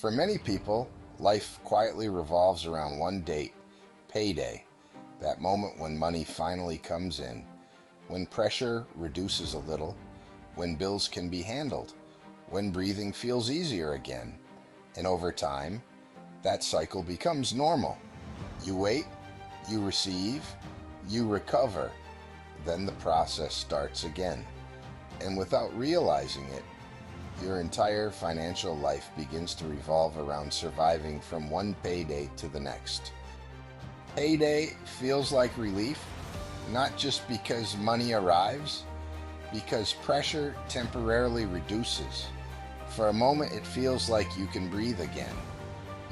For many people, life quietly revolves around one date, payday, that moment when money finally comes in, when pressure reduces a little, when bills can be handled, when breathing feels easier again. And over time, that cycle becomes normal. You wait, you receive, you recover, then the process starts again. And without realizing it, your entire financial life begins to revolve around surviving from one payday to the next. Payday feels like relief, not just because money arrives, because pressure temporarily reduces. For a moment, it feels like you can breathe again.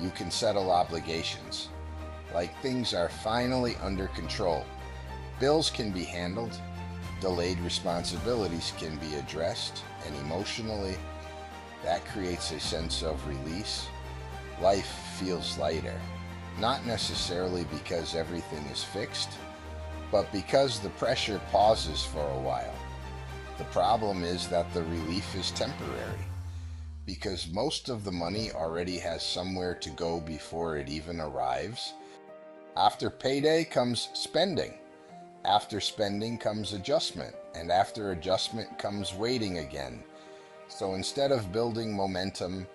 You can settle obligations, like things are finally under control. Bills can be handled, delayed responsibilities can be addressed, and emotionally, that creates a sense of release. Life feels lighter, not necessarily because everything is fixed, but because the pressure pauses for a while. The problem is that the relief is temporary, because most of the money already has somewhere to go before it even arrives. After payday comes spending. After spending comes adjustment, and after adjustment comes waiting again. So instead of building momentum,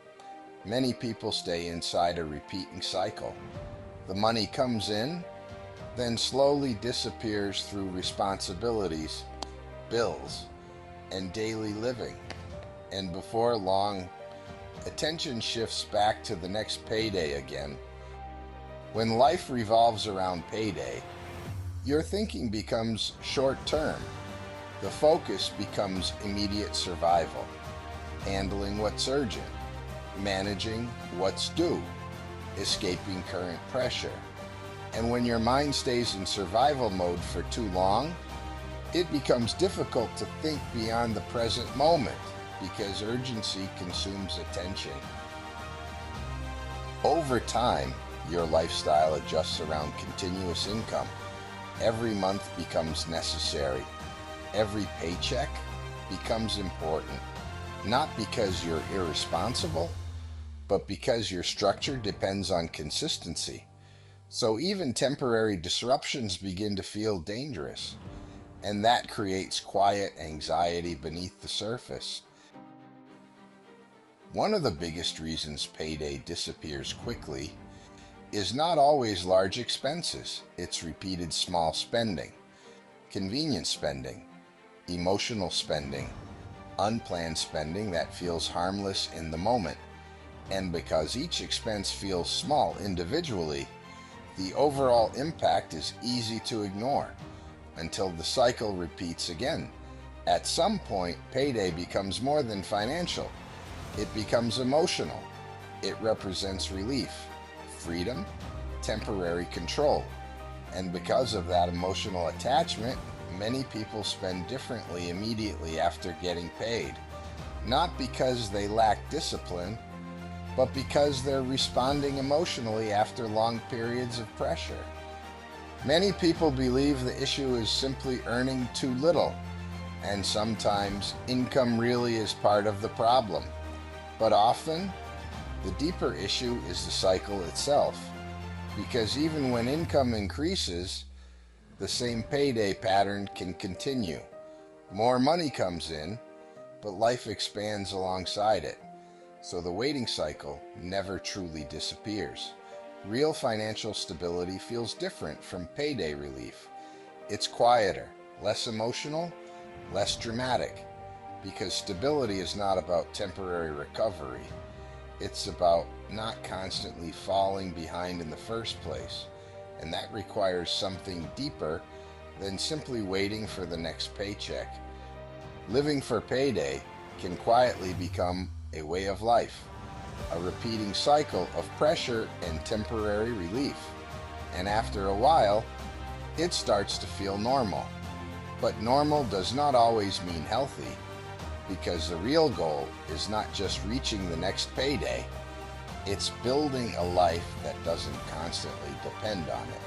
many people stay inside a repeating cycle. The money comes in, then slowly disappears through responsibilities, bills, and daily living. And before long, attention shifts back to the next payday again. When life revolves around payday, your thinking becomes short-term. The focus becomes immediate survival, handling what's urgent, managing what's due, escaping current pressure. And when your mind stays in survival mode for too long, it becomes difficult to think beyond the present moment because urgency consumes attention. Over time, your lifestyle adjusts around continuous income. Every month becomes necessary. Every paycheck becomes important, not because you're irresponsible, but because your structure depends on consistency. So even temporary disruptions begin to feel dangerous, and that creates quiet anxiety beneath the surface. One of the biggest reasons payday disappears quickly is not always large expenses. It's repeated small spending, convenience spending, emotional spending, unplanned spending that feels harmless in the moment. And because each expense feels small individually, the overall impact is easy to ignore until the cycle repeats again. At some point, payday becomes more than financial. It becomes emotional. It represents relief, freedom, temporary control. And because of that emotional attachment, many people spend differently immediately after getting paid. Not because they lack discipline, but because they're responding emotionally after long periods of pressure. Many people believe the issue is simply earning too little, and sometimes income really is part of the problem. But often, the deeper issue is the cycle itself, because even when income increases, the same payday pattern can continue. More money comes in, but life expands alongside it. So the waiting cycle never truly disappears. Real financial stability feels different from payday relief. It's quieter, less emotional, less dramatic, because stability is not about temporary recovery. It's about not constantly falling behind in the first place, and that requires something deeper than simply waiting for the next paycheck. Living for payday can quietly become a way of life, a repeating cycle of pressure and temporary relief. And after a while, it starts to feel normal. But normal does not always mean healthy, because the real goal is not just reaching the next payday, it's building a life that doesn't constantly depend on it.